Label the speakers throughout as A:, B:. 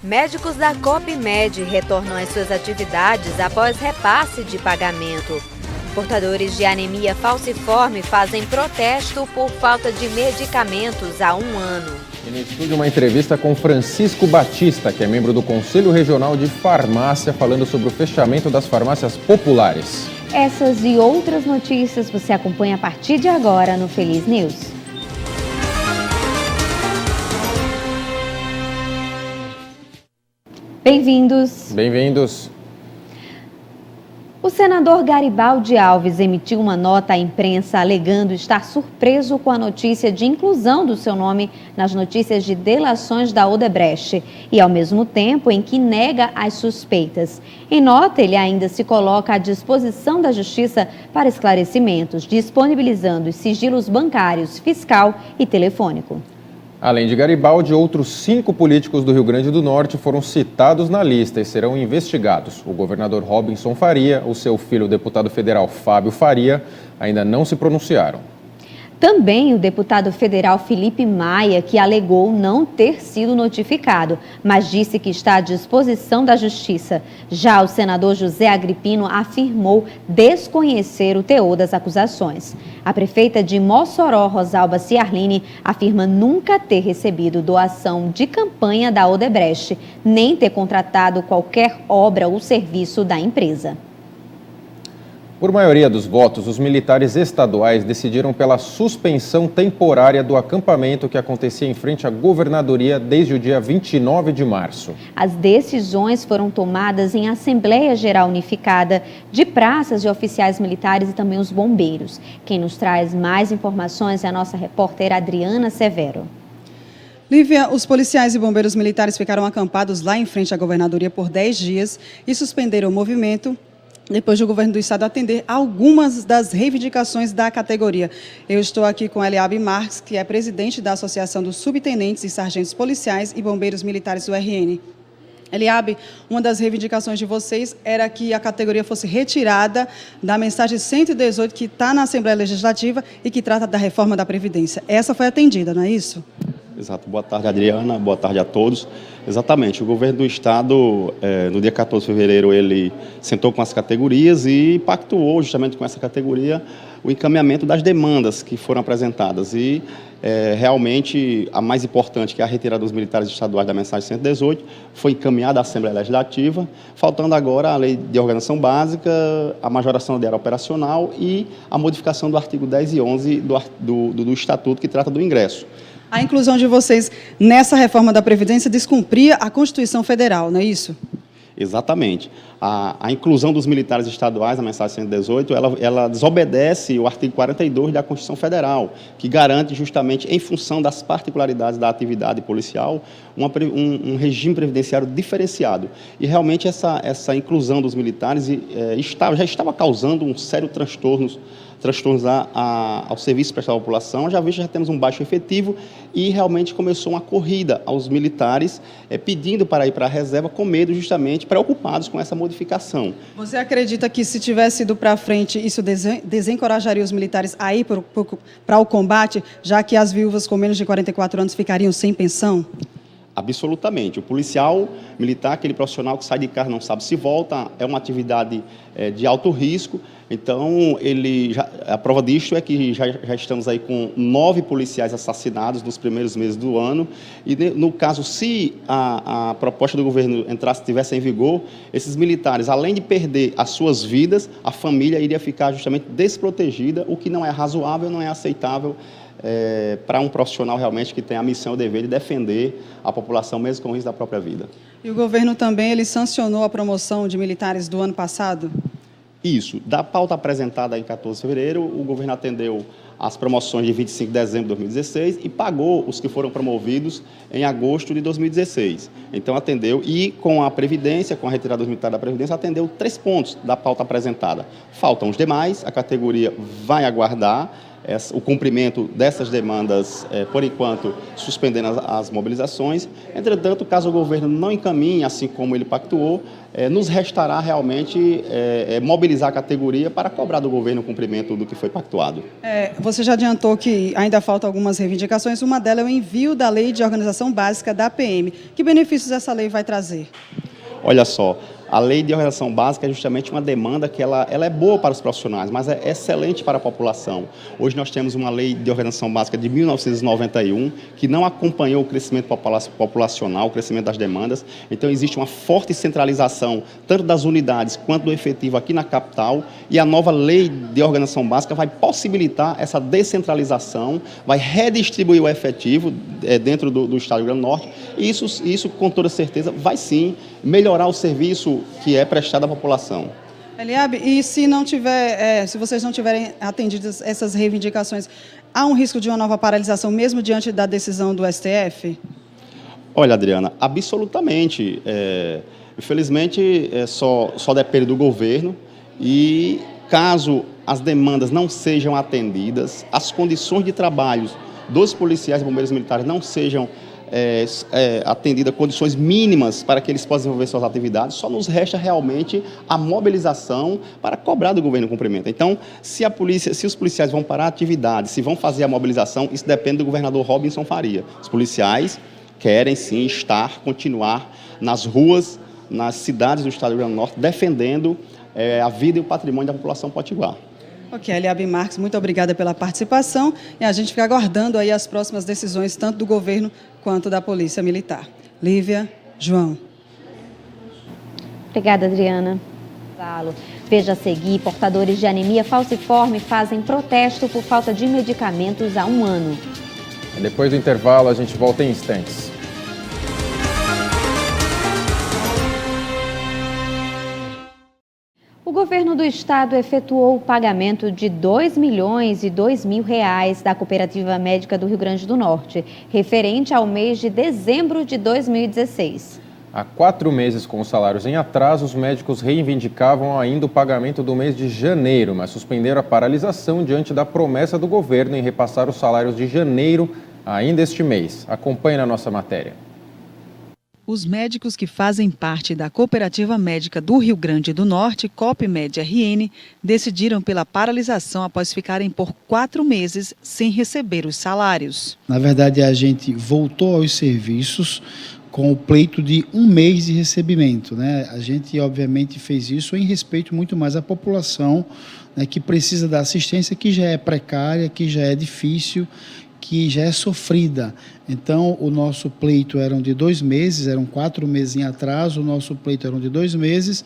A: Médicos da COPMED retornam às suas atividades após repasse de pagamento. Portadores de anemia falciforme fazem protesto por falta de medicamentos há 1 ano.
B: E no estúdio, uma entrevista com Francisco Batista, que é membro do Conselho Regional de Farmácia, falando sobre o fechamento das farmácias populares.
C: Essas e outras notícias você acompanha a partir de agora no Feliz News. Bem-vindos!
B: Bem-vindos!
C: O senador Garibaldi Alves emitiu uma nota à imprensa alegando estar surpreso com a notícia de inclusão do seu nome nas notícias de delações da Odebrecht e, ao mesmo tempo, em que nega as suspeitas. Em nota, ele ainda se coloca à disposição da Justiça para esclarecimentos, disponibilizando os sigilos bancários, fiscal e telefônico.
B: Além de Garibaldi, outros 5 políticos do Rio Grande do Norte foram citados na lista e serão investigados. O governador Robinson Faria, o seu filho, o deputado federal Fábio Faria, ainda não se pronunciaram.
C: Também o deputado federal Felipe Maia, que alegou não ter sido notificado, mas disse que está à disposição da Justiça. Já o senador José Agripino afirmou desconhecer o teor das acusações. A prefeita de Mossoró, Rosalba Ciarline, afirma nunca ter recebido doação de campanha da Odebrecht, nem ter contratado qualquer obra ou serviço da empresa.
B: Por maioria dos votos, os militares estaduais decidiram pela suspensão temporária do acampamento que acontecia em frente à governadoria desde o dia 29 de março.
C: As decisões foram tomadas em Assembleia Geral Unificada de praças e oficiais militares e também os bombeiros. Quem nos traz mais informações é a nossa repórter Adriana Severo.
D: Lívia, os policiais e bombeiros militares ficaram acampados lá em frente à governadoria por 10 dias e suspenderam o movimento depois do governo do estado atender algumas das reivindicações da categoria. Eu estou aqui com Eliabe Marques, que é presidente da Associação dos Subtenentes e Sargentos Policiais e Bombeiros Militares do RN. Eliabe, uma das reivindicações de vocês era que a categoria fosse retirada da mensagem 118 que está na Assembleia Legislativa e que trata da reforma da Previdência. Essa foi atendida, não é isso?
E: Exato. Boa tarde, Adriana. Boa tarde a todos. Exatamente. O governo do estado, no dia 14 de fevereiro, ele sentou com as categorias e pactuou justamente com essa categoria o encaminhamento das demandas que foram apresentadas. E realmente a mais importante, que é a retirada dos militares estaduais da mensagem 118, foi encaminhada à Assembleia Legislativa, faltando agora a lei de organização básica, a majoração da área operacional e a modificação do artigo 10 e 11 do Estatuto, que trata do ingresso.
D: A inclusão de vocês nessa reforma da Previdência descumpria a Constituição Federal, não é isso?
E: Exatamente. A inclusão dos militares estaduais na mensagem 118, ela desobedece o artigo 42 da Constituição Federal, que garante justamente, em função das particularidades da atividade policial, um regime previdenciário diferenciado. E realmente essa inclusão dos militares já estava causando um sério transtornos ao serviço prestado à população. Já temos um baixo efetivo e realmente começou uma corrida aos militares pedindo para ir para a reserva com medo, justamente preocupados com essa modificação.
D: Você acredita que se tivesse ido para frente, isso desencorajaria os militares a ir para o combate, já que as viúvas com menos de 44 anos ficariam sem pensão?
E: Absolutamente. O policial militar, aquele profissional que sai de casa não sabe se volta, é uma atividade de alto risco. Então, a prova disto é que já estamos aí com 9 policiais assassinados nos primeiros meses do ano. E, no caso, se a proposta do governo estivesse em vigor, esses militares, além de perder as suas vidas, a família iria ficar justamente desprotegida, o que não é razoável, não é aceitável para um profissional realmente que tem a missão e o dever de defender a população, mesmo com o risco da própria vida.
D: E o governo também, ele sancionou a promoção de militares do ano passado?
E: Isso. Da pauta apresentada em 14 de fevereiro, o governo atendeu as promoções de 25 de dezembro de 2016 e pagou os que foram promovidos em agosto de 2016. Então, atendeu e, com a Previdência, com a retirada dos militares da Previdência, atendeu 3 pontos da pauta apresentada. Faltam os demais, a categoria vai aguardar o cumprimento dessas demandas, por enquanto, suspendendo as mobilizações. Entretanto, caso o governo não encaminhe, assim como ele pactuou, nos restará realmente mobilizar a categoria para cobrar do governo o cumprimento do que foi pactuado.
D: você já adiantou que ainda faltam algumas reivindicações. Uma delas é o envio da Lei de Organização Básica da PM. Que benefícios essa lei vai trazer?
E: Olha só, a Lei de Organização Básica é justamente uma demanda que ela é boa para os profissionais, mas é excelente para a população. Hoje nós temos uma Lei de Organização Básica de 1991, que não acompanhou o crescimento populacional, o crescimento das demandas. Então existe uma forte centralização, tanto das unidades quanto do efetivo aqui na capital, e a nova Lei de Organização Básica vai possibilitar essa descentralização, vai redistribuir o efetivo dentro do Estado do Rio Grande do Norte, e isso com toda certeza vai sim melhorar o serviço que é prestado à população.
D: Eliabe, e se vocês não tiverem atendido essas reivindicações, há um risco de uma nova paralisação mesmo diante da decisão do STF?
E: Olha, Adriana, absolutamente. Infelizmente, só depende do governo e caso as demandas não sejam atendidas, as condições de trabalho dos policiais e bombeiros militares não sejam atendida condições mínimas para que eles possam desenvolver suas atividades, só nos resta realmente a mobilização para cobrar do governo o cumprimento. Então, se os policiais vão parar a atividade, se vão fazer a mobilização, isso depende do governador Robinson Faria. Os policiais querem sim continuar nas ruas, nas cidades do estado do Rio Grande do Norte, defendendo a vida e o patrimônio da população potiguar.
D: Ok, Eliabe Marques, muito obrigada pela participação e a gente fica aguardando aí as próximas decisões, tanto do governo quanto da Polícia Militar. Lívia, João.
C: Obrigada, Adriana. Veja a seguir, portadores de anemia falciforme fazem protesto por falta de medicamentos há um ano.
B: Depois do intervalo, a gente volta em instantes.
C: O governo do estado efetuou o pagamento de R$ 2.002.000 da Cooperativa Médica do Rio Grande do Norte, referente ao mês de dezembro de 2016.
B: Há 4 meses com os salários em atraso, os médicos reivindicavam ainda o pagamento do mês de janeiro, mas suspenderam a paralisação diante da promessa do governo em repassar os salários de janeiro ainda este mês. Acompanhe na nossa matéria.
D: Os médicos que fazem parte da Cooperativa Médica do Rio Grande do Norte, COPMED RN, decidiram pela paralisação após ficarem por 4 meses sem receber os salários.
F: Na verdade, a gente voltou aos serviços com o pleito de 1 mês de recebimento, né? A gente, obviamente, fez isso em respeito muito mais à população, né, que precisa da assistência, que já é precária, que já é difícil, que já é sofrida. Então, o nosso pleito eram de 2 meses, eram 4 meses em atraso, o nosso pleito eram de 2 meses,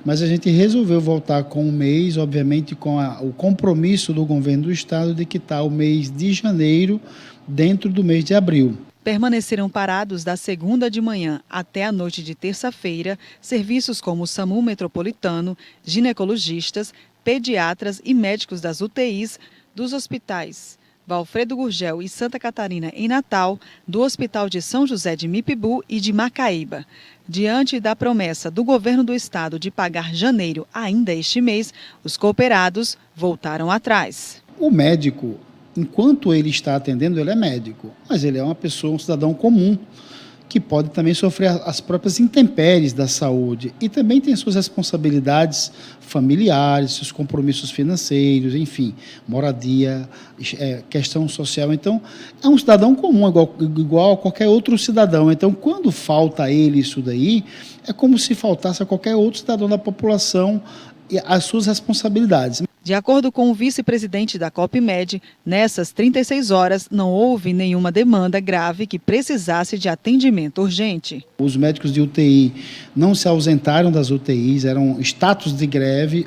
F: mas a gente resolveu voltar com 1 mês, obviamente com o compromisso do governo do estado de quitar o mês de janeiro dentro do mês de abril.
D: Permaneceram parados da segunda de manhã até a noite de terça-feira serviços como o SAMU Metropolitano, ginecologistas, pediatras e médicos das UTIs, dos hospitais Valfredo Gurgel e Santa Catarina em Natal, do Hospital de São José de Mipibu e de Macaíba. Diante da promessa do governo do estado de pagar janeiro ainda este mês, os cooperados voltaram atrás.
F: O médico, enquanto ele está atendendo, ele é médico, mas ele é uma pessoa, um cidadão comum, que pode também sofrer as próprias intempéries da saúde e também tem suas responsabilidades familiares, seus compromissos financeiros, enfim, moradia, questão social. Então, é um cidadão comum, igual a qualquer outro cidadão. Então, quando falta a ele isso daí, é como se faltasse a qualquer outro cidadão da população as suas responsabilidades.
D: De acordo com o vice-presidente da COPMED, nessas 36 horas não houve nenhuma demanda grave que precisasse de atendimento urgente.
F: Os médicos de UTI não se ausentaram das UTIs, eram status de greve,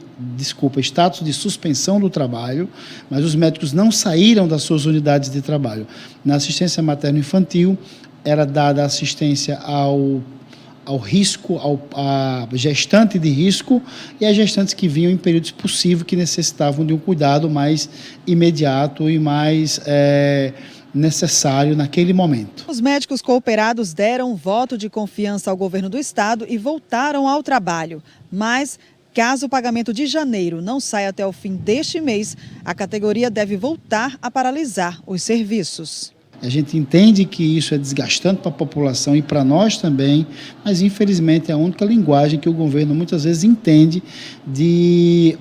F: status de suspensão do trabalho, mas os médicos não saíram das suas unidades de trabalho. Na assistência materno-infantil, era dada assistência ao risco, a gestante de risco e as gestantes que vinham em períodos possíveis que necessitavam de um cuidado mais imediato e mais necessário naquele momento.
D: Os médicos cooperados deram um voto de confiança ao governo do estado e voltaram ao trabalho, mas caso o pagamento de janeiro não saia até o fim deste mês, a categoria deve voltar a paralisar os serviços.
F: A gente entende que isso é desgastante para a população e para nós também, mas infelizmente é a única linguagem que o governo muitas vezes entende de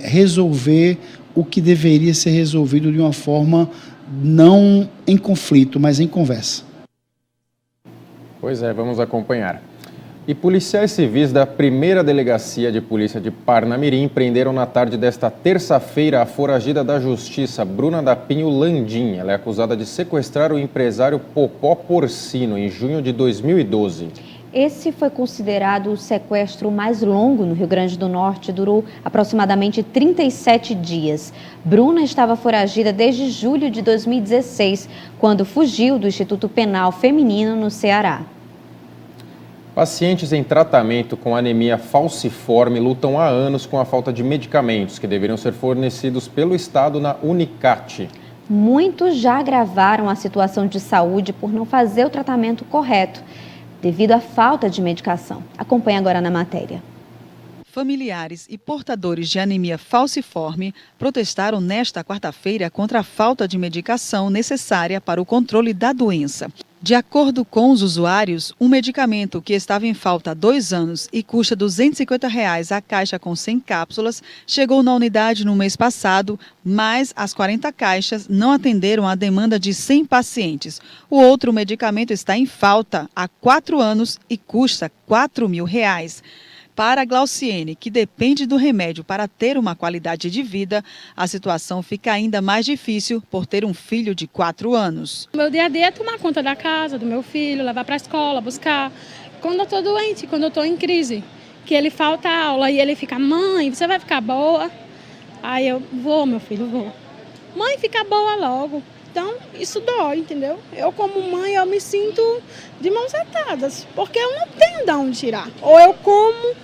F: resolver o que deveria ser resolvido de uma forma não em conflito, mas em conversa.
B: Pois é, vamos acompanhar. E policiais civis da primeira delegacia de polícia de Parnamirim prenderam na tarde desta terça-feira a foragida da justiça, Bruna da Pinho Landim. Ela é acusada de sequestrar o empresário Popó Porcino em junho de 2012.
C: Esse foi considerado o sequestro mais longo no Rio Grande do Norte, durou aproximadamente 37 dias. Bruna estava foragida desde julho de 2016, quando fugiu do Instituto Penal Feminino no Ceará.
B: Pacientes em tratamento com anemia falciforme lutam há anos com a falta de medicamentos que deveriam ser fornecidos pelo Estado na Unicat.
C: Muitos já agravaram a situação de saúde por não fazer o tratamento correto, devido à falta de medicação. Acompanhe agora na matéria.
D: Familiares e portadores de anemia falciforme protestaram nesta quarta-feira contra a falta de medicação necessária para o controle da doença. De acordo com os usuários, um medicamento que estava em falta há 2 anos e custa R$ 250 a caixa com 100 cápsulas, chegou na unidade no mês passado, mas as 40 caixas não atenderam à demanda de 100 pacientes. O outro medicamento está em falta há 4 anos e custa R$ 4.000. Para a Glauciene, que depende do remédio para ter uma qualidade de vida, a situação fica ainda mais difícil por ter um filho de 4 anos.
G: O meu dia a dia é tomar conta da casa, do meu filho, levar para a escola, buscar. Quando eu estou doente, quando eu estou em crise, que ele falta aula e ele fica, mãe, você vai ficar boa? Aí eu, vou, meu filho, vou. Mãe, fica boa logo. Então, isso dói, entendeu? Eu, como mãe, eu me sinto de mãos atadas, porque eu não tenho de onde tirar. Ou eu como,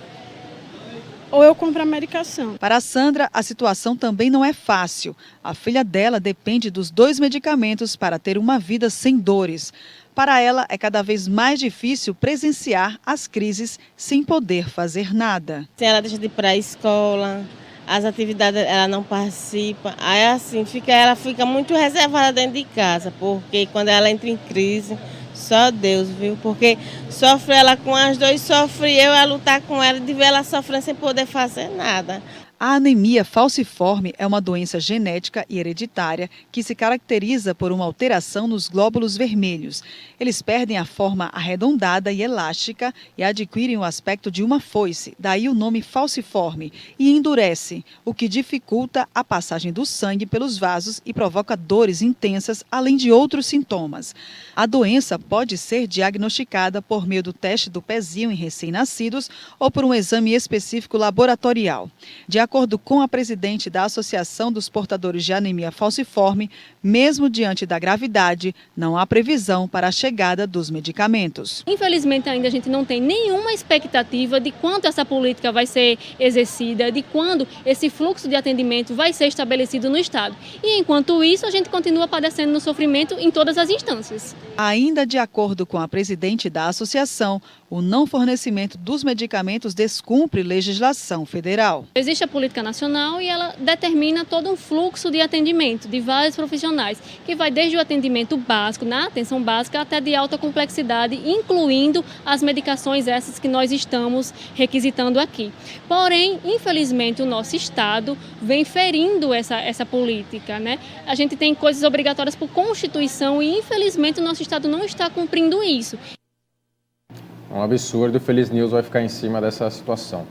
G: ou eu compro a medicação.
D: Para a Sandra, a situação também não é fácil. A filha dela depende dos 2 medicamentos para ter uma vida sem dores. Para ela, é cada vez mais difícil presenciar as crises sem poder fazer nada.
H: Ela deixa de ir para a escola, as atividades ela não participa. Aí assim, ela fica muito reservada dentro de casa, porque quando ela entra em crise, só Deus, viu? Porque sofre ela com as 2, sofre eu a lutar com ela, de ver ela sofrendo sem poder fazer nada.
D: A anemia falciforme é uma doença genética e hereditária que se caracteriza por uma alteração nos glóbulos vermelhos. Eles perdem a forma arredondada e elástica e adquirem o aspecto de uma foice, daí o nome falciforme, e endurecem, o que dificulta a passagem do sangue pelos vasos e provoca dores intensas, além de outros sintomas. A doença pode ser diagnosticada por meio do teste do pezinho em recém-nascidos ou por um exame específico laboratorial. De acordo com a presidente da Associação dos Portadores de Anemia Falciforme, mesmo diante da gravidade, não há previsão para a chegada dos medicamentos.
G: Infelizmente, ainda a gente não tem nenhuma expectativa de quanto essa política vai ser exercida, de quando esse fluxo de atendimento vai ser estabelecido no Estado. E, enquanto isso, a gente continua padecendo no sofrimento em todas as instâncias.
D: Ainda de acordo com a presidente da associação, o não fornecimento dos medicamentos descumpre legislação federal.
G: Existe a política nacional e ela determina todo um fluxo de atendimento de vários profissionais, que vai desde o atendimento básico, na atenção básica, até de alta complexidade, incluindo as medicações essas que nós estamos requisitando aqui. Porém, infelizmente, o nosso Estado vem ferindo essa política, né? A gente tem coisas obrigatórias por Constituição e, infelizmente, o nosso Estado não está cumprindo isso.
B: É um absurdo, o Feliz News vai ficar em cima dessa situação.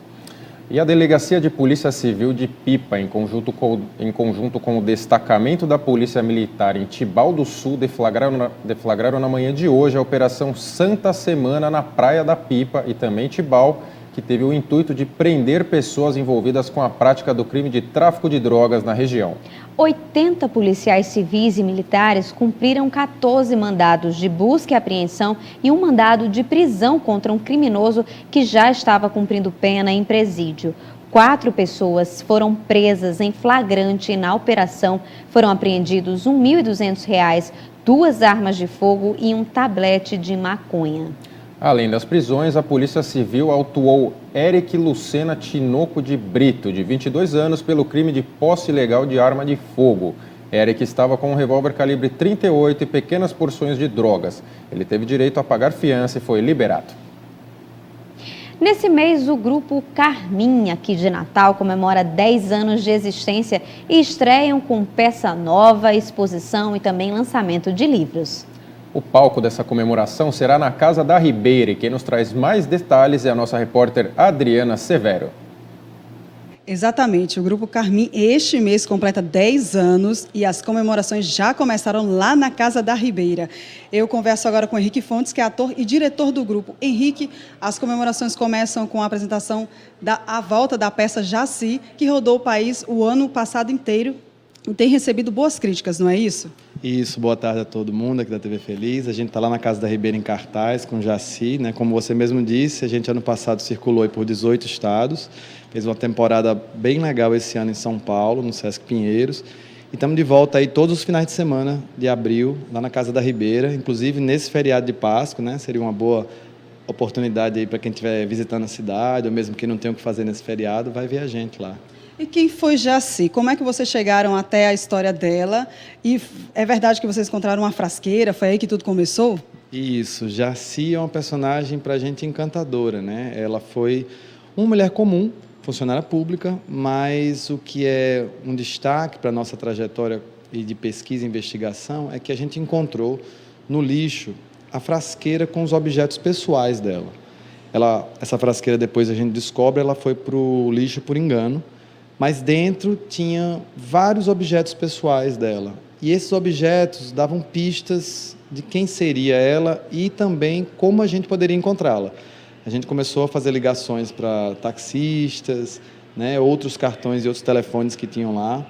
B: E a Delegacia de Polícia Civil de Pipa, em conjunto com o destacamento da Polícia Militar em Tibau do Sul, deflagraram na manhã de hoje a Operação Santa Semana na Praia da Pipa e também Tibau, que teve o intuito de prender pessoas envolvidas com a prática do crime de tráfico de drogas na região.
C: 80 policiais civis e militares cumpriram 14 mandados de busca e apreensão e um mandado de prisão contra um criminoso que já estava cumprindo pena em presídio. 4 pessoas foram presas em flagrante e na operação foram apreendidos R$ 1.200, 2 armas de fogo e um tablete de maconha.
B: Além das prisões, a Polícia Civil autuou Eric Lucena Tinoco de Brito, de 22 anos, pelo crime de posse ilegal de arma de fogo. Eric estava com um revólver calibre 38 e pequenas porções de drogas. Ele teve direito a pagar fiança e foi liberado.
C: Nesse mês, o grupo Carmim, aqui de Natal, comemora 10 anos de existência e estreiam com peça nova, exposição e também lançamento de livros.
B: O palco dessa comemoração será na Casa da Ribeira e quem nos traz mais detalhes é a nossa repórter Adriana Severo.
D: Exatamente, o Grupo Carmim este mês completa 10 anos e as comemorações já começaram lá na Casa da Ribeira. Eu converso agora com o Henrique Fontes, que é ator e diretor do grupo. Henrique, as comemorações começam com a apresentação da volta da peça Jaci, que rodou o país o ano passado inteiro e tem recebido boas críticas, não é isso?
I: Isso, boa tarde a todo mundo aqui da TV Feliz. A gente está lá na Casa da Ribeira em cartaz com Jaci, né? Como você mesmo disse, a gente ano passado circulou por 18 estados, fez uma temporada bem legal esse ano em São Paulo, no Sesc Pinheiros. E estamos de volta aí todos os finais de semana de abril, lá na Casa da Ribeira, inclusive nesse feriado de Páscoa, né? Seria uma boa oportunidade aí para quem estiver visitando a cidade, ou mesmo quem não tem o que fazer nesse feriado, vai ver a gente lá.
D: E quem foi Jaci? Como é que vocês chegaram até a história dela? E é verdade que vocês encontraram uma frasqueira? Foi aí que tudo começou?
I: Isso, Jaci é uma personagem para a gente encantadora, né? Ela foi uma mulher comum, funcionária pública, mas o que é um destaque para a nossa trajetória e de pesquisa e investigação é que a gente encontrou no lixo a frasqueira com os objetos pessoais dela. Essa frasqueira, depois a gente descobre, ela foi para o lixo por engano, mas dentro tinha vários objetos pessoais dela. E esses objetos davam pistas de quem seria ela e também como a gente poderia encontrá-la. A gente começou a fazer ligações para taxistas, né, outros cartões e outros telefones que tinham lá.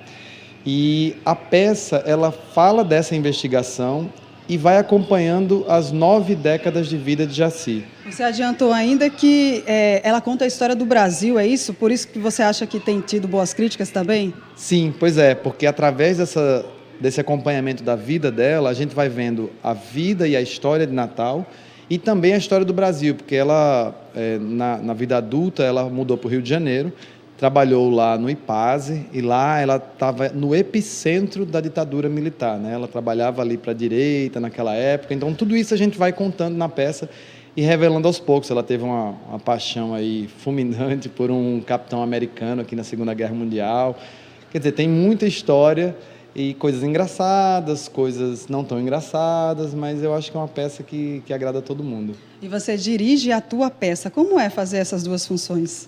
I: E a peça, ela fala dessa investigação e vai acompanhando as 9 décadas de vida de Jaci.
D: Você adiantou ainda que ela conta a história do Brasil, é isso? Por isso que você acha que tem tido boas críticas também?
I: Sim, pois é, porque através desse acompanhamento da vida dela, a gente vai vendo a vida e a história de Natal e também a história do Brasil, porque ela, na vida adulta, ela mudou para o Rio de Janeiro, trabalhou lá no IPASE e lá ela estava no epicentro da ditadura militar, né? Ela trabalhava ali para a direita naquela época, então tudo isso a gente vai contando na peça e revelando aos poucos. Ela teve uma paixão aí fulminante por um capitão americano aqui na Segunda Guerra Mundial. Quer dizer, tem muita história e coisas engraçadas, coisas não tão engraçadas, mas eu acho que é uma peça que agrada a todo mundo.
D: E você dirige a tua peça. Como é fazer essas duas funções?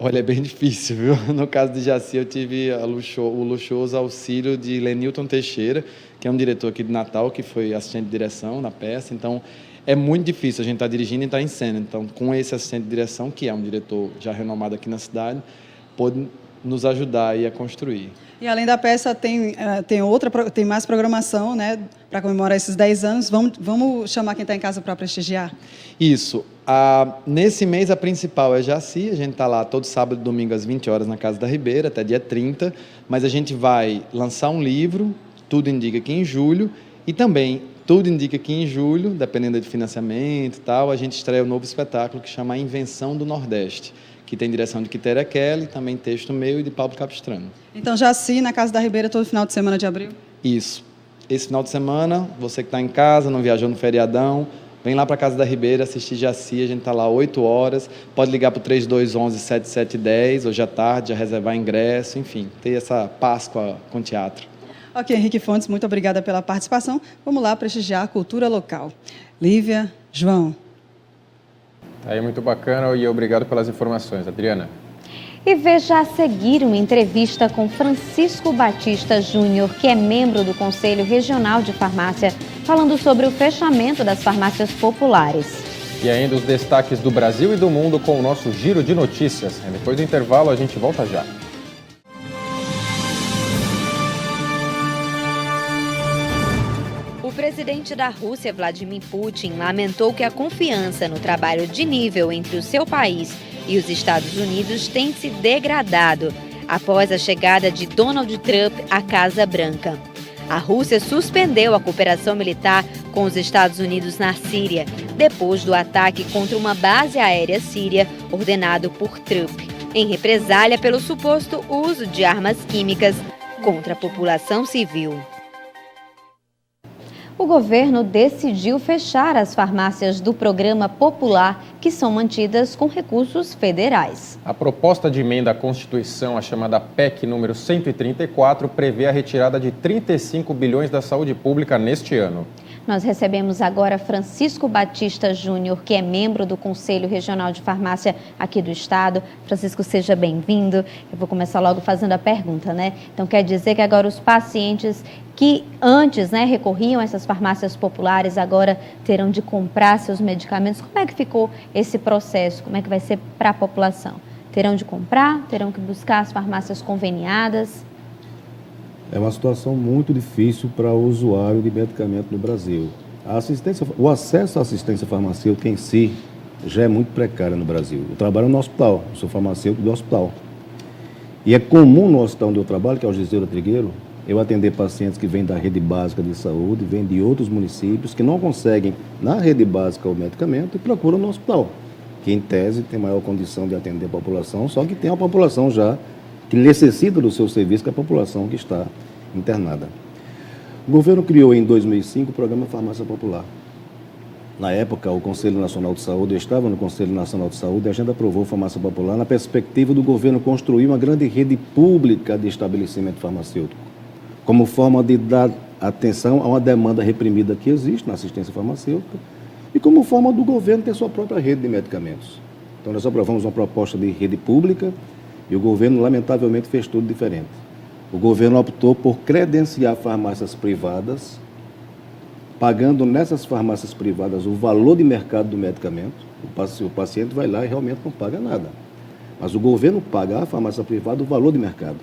I: Olha, é bem difícil, viu? No caso de Jaci, eu tive o luxuoso auxílio de Lenilton Teixeira, que é um diretor aqui de Natal, que foi assistente de direção na peça. Então, é muito difícil a gente estar dirigindo e estar em cena. Então, com esse assistente de direção, que é um diretor já renomado aqui na cidade, pôde nos ajudar aí a construir.
D: E além da peça, tem mais programação, né, para comemorar esses 10 anos. Vamos chamar quem está em casa para prestigiar?
I: Isso. Nesse mês, a principal é Jaci. A gente está lá todo sábado e domingo às 20 horas na Casa da Ribeira, até dia 30. Mas a gente vai lançar um livro, tudo indica que em julho, e também tudo indica que em julho, dependendo de financiamento e tal, a gente estreia um novo espetáculo que chama A Invenção do Nordeste, que tem direção de Quitéria Kelly, também texto meu e de Pablo Capistrano.
D: Então, Jaci, na Casa da Ribeira, todo final de semana de abril?
I: Isso. Esse final de semana, você que está em casa, não viajou no feriadão, vem lá para a Casa da Ribeira assistir Jaci, a gente está lá 8 horas, pode ligar para o 3211-7710, hoje à tarde, já reservar ingresso, enfim, ter essa Páscoa com teatro.
D: Ok, Henrique Fontes, muito obrigada pela participação. Vamos lá prestigiar a cultura local. Lívia, João.
B: Aí, muito bacana e obrigado pelas informações, Adriana.
C: E veja a seguir uma entrevista com Francisco Batista Júnior, que é membro do Conselho Regional de Farmácia, falando sobre o fechamento das farmácias populares.
B: E ainda os destaques do Brasil e do mundo com o nosso Giro de Notícias. Depois do intervalo, a gente volta já.
A: O presidente da Rússia, Vladimir Putin, lamentou que a confiança no trabalho de nível entre o seu país e os Estados Unidos tem se degradado após a chegada de Donald Trump à Casa Branca. A Rússia suspendeu a cooperação militar com os Estados Unidos na Síria, depois do ataque contra uma base aérea síria ordenado por Trump, em represália pelo suposto uso de armas químicas contra a população civil.
C: o governo decidiu fechar as farmácias do Programa Popular, que são mantidas com recursos federais.
B: A proposta de emenda à Constituição, a chamada PEC número 134, prevê a retirada de 35 bilhões da saúde pública neste ano.
C: Nós recebemos agora Francisco Batista Júnior, que é membro do Conselho Regional de Farmácia aqui do estado. Francisco, seja bem-vindo. Eu vou começar logo fazendo a pergunta, né? Então, quer dizer que agora os pacientes que antes, né, recorriam a essas farmácias populares, agora terão de comprar seus medicamentos. Como é que ficou esse processo? Como é que vai ser para a população? Terão de comprar? Terão que buscar as farmácias conveniadas?
J: É uma situação muito difícil para o usuário de medicamento no Brasil. O acesso à assistência farmacêutica em si já é muito precário no Brasil. Eu trabalho no hospital, sou farmacêutico do hospital. E é comum no hospital onde eu trabalho, que é o Giseira Trigueiro, eu atender pacientes que vêm da rede básica de saúde, vêm de outros municípios, que não conseguem na rede básica o medicamento e procuram no hospital, que em tese tem maior condição de atender a população, só que tem uma população já que necessita do seu serviço, que é a população que está internada. O governo criou em 2005 o programa Farmácia Popular. Na época, o Conselho Nacional de Saúde, eu estava no Conselho Nacional de Saúde, e a gente aprovou a Farmácia Popular na perspectiva do governo construir uma grande rede pública de estabelecimento farmacêutico, como forma de dar atenção a uma demanda reprimida que existe na assistência farmacêutica e como forma do governo ter sua própria rede de medicamentos. Então, nós aprovamos uma proposta de rede pública e o governo, lamentavelmente, fez tudo diferente. O governo optou por credenciar farmácias privadas, pagando nessas farmácias privadas o valor de mercado do medicamento. O paciente vai lá e realmente não paga nada. Mas o governo paga à farmácia privada o valor de mercado.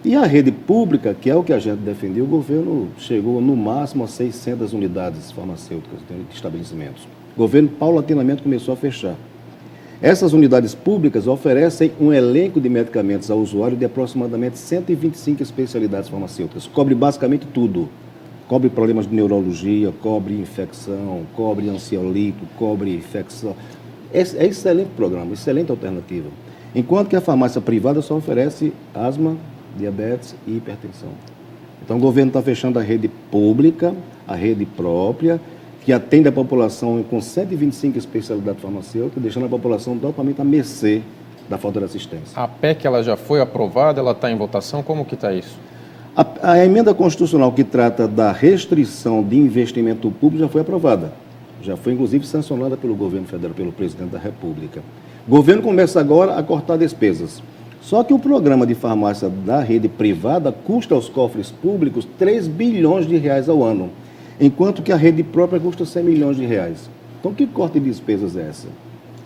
J: E a rede pública, que é o que a gente defendeu, o governo chegou no máximo a 600 unidades farmacêuticas de estabelecimentos. O governo paulatinamente começou a fechar. Essas unidades públicas oferecem um elenco de medicamentos ao usuário de aproximadamente 125 especialidades farmacêuticas. Cobre basicamente tudo. Cobre problemas de neurologia, cobre infecção, cobre ansiolítico, cobre infecção. É excelente programa, excelente alternativa. Enquanto que a farmácia privada só oferece asma, diabetes e hipertensão. Então o governo está fechando a rede pública, a rede própria, que atende a população com 125 especialidades farmacêuticas, deixando a população totalmente à mercê da falta de assistência.
B: A PEC ela já foi aprovada, ela está em votação, como que está isso?
J: A emenda constitucional que trata da restrição de investimento público já foi aprovada. Já foi, inclusive, sancionada pelo governo federal, pelo presidente da República. O governo começa agora a cortar despesas. Só que o programa de farmácia da rede privada custa aos cofres públicos 3 bilhões de reais ao ano, enquanto que a rede própria custa 100 milhões de reais. Então, que corte de despesas é essa?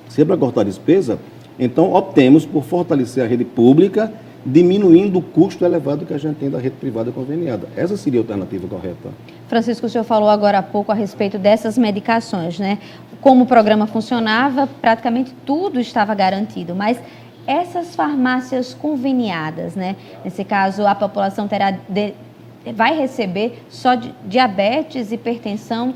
J: Se é para cortar despesa, então optemos por fortalecer a rede pública, diminuindo o custo elevado que a gente tem da rede privada conveniada. Essa seria a alternativa correta.
C: Francisco, o senhor falou agora há pouco a respeito dessas medicações, né? Como o programa funcionava, praticamente tudo estava garantido, mas essas farmácias conveniadas, né? Nesse caso, a população vai receber só diabetes, hipertensão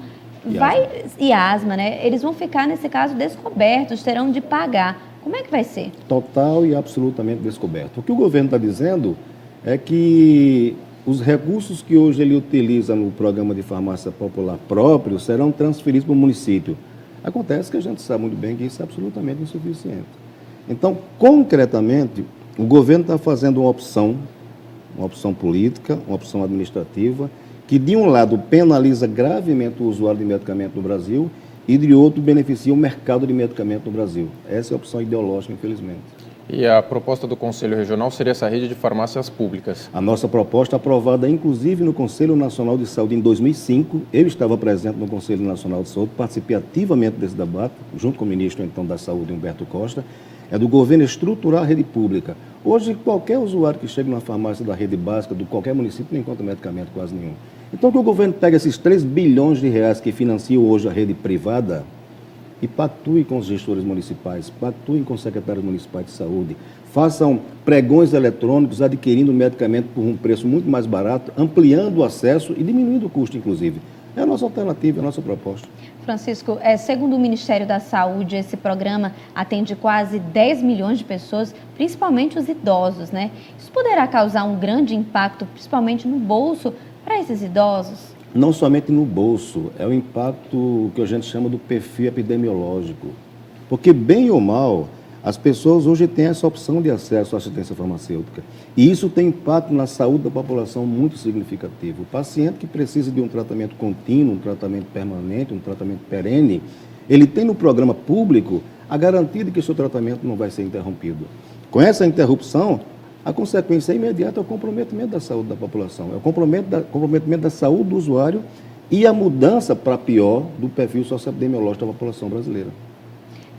C: e asma, né? Eles vão ficar, nesse caso, descobertos, terão de pagar. Como é que vai ser?
J: Total e absolutamente descoberto. O que o governo está dizendo é que os recursos que hoje ele utiliza no programa de farmácia popular próprio serão transferidos para o município. Acontece que a gente sabe muito bem que isso é absolutamente insuficiente. Então, concretamente, o governo está fazendo uma opção política, uma opção administrativa, que de um lado penaliza gravemente o usuário de medicamento no Brasil e de outro beneficia o mercado de medicamento no Brasil. Essa é a opção ideológica, infelizmente.
B: E a proposta do Conselho Regional seria essa rede de farmácias públicas?
J: A nossa proposta, aprovada inclusive no Conselho Nacional de Saúde em 2005, eu estava presente no Conselho Nacional de Saúde, participei ativamente desse debate, junto com o ministro então da Saúde, Humberto Costa, é do governo estruturar a rede pública. Hoje, qualquer usuário que chega numa farmácia da rede básica de qualquer município não encontra medicamento quase nenhum. Então, que o governo pega esses 3 bilhões de reais que financiam hoje a rede privada e pactue com os gestores municipais, pactuem com os secretários municipais de saúde, façam pregões eletrônicos adquirindo medicamento por um preço muito mais barato, ampliando o acesso e diminuindo o custo, inclusive. É a nossa alternativa, é a nossa proposta.
C: Francisco, segundo o Ministério da Saúde, esse programa atende quase 10 milhões de pessoas, principalmente os idosos, né? Isso poderá causar um grande impacto, principalmente no bolso, para esses idosos?
J: não somente no bolso, é o impacto que a gente chama do perfil epidemiológico. Porque, bem ou mal, as pessoas hoje têm essa opção de acesso à assistência farmacêutica. E isso tem impacto na saúde da população muito significativo. O paciente que precisa de um tratamento contínuo, um tratamento permanente, um tratamento perene, ele tem no programa público a garantia de que o seu tratamento não vai ser interrompido. Com essa interrupção, a consequência imediata é o comprometimento da saúde da população, é o comprometimento da saúde do usuário e a mudança para pior do perfil socioepidemiológico da população brasileira.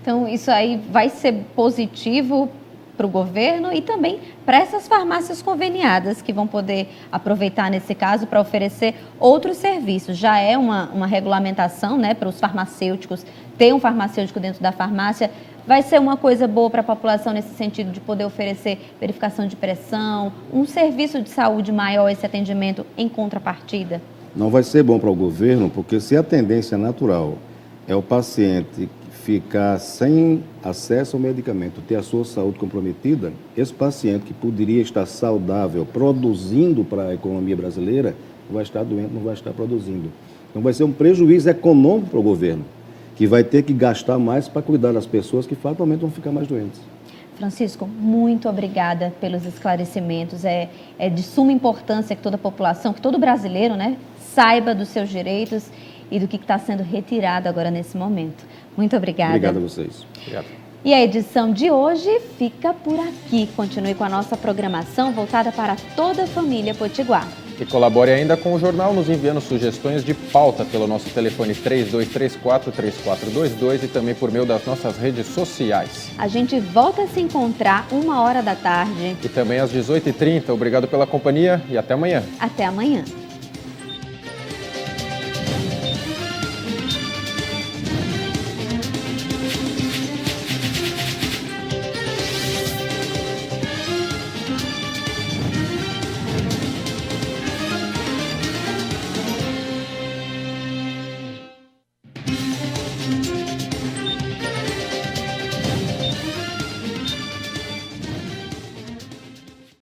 C: Então, isso aí vai ser positivo para o governo e também para essas farmácias conveniadas que vão poder aproveitar, nesse caso, para oferecer outros serviços. Já é uma regulamentação, né, para os farmacêuticos, ter um farmacêutico dentro da farmácia. Vai ser uma coisa boa para a população nesse sentido de poder oferecer verificação de pressão, um serviço de saúde maior, esse atendimento em contrapartida?
J: Não vai ser bom para o governo, porque se a tendência natural é o paciente ficar sem acesso ao medicamento, ter a sua saúde comprometida, esse paciente que poderia estar saudável, produzindo para a economia brasileira, vai estar doente, não vai estar produzindo. Então vai ser um prejuízo econômico para o governo, que vai ter que gastar mais para cuidar das pessoas que fatalmente vão ficar mais doentes.
C: Francisco, muito obrigada pelos esclarecimentos. É de suma importância que toda a população, que todo brasileiro, né, saiba dos seus direitos e do que está sendo retirado agora nesse momento. Muito obrigada.
J: Obrigado a vocês.
B: Obrigado.
C: E a edição de hoje fica por aqui. Continue com a nossa programação voltada para toda a família Potiguar.
B: E colabore ainda com o jornal, nos enviando sugestões de pauta pelo nosso telefone 3234-3422 e também por meio das nossas redes sociais.
C: A gente volta a se encontrar 1h da tarde.
B: E também às 18h30. Obrigado pela companhia e até amanhã.
C: Até amanhã.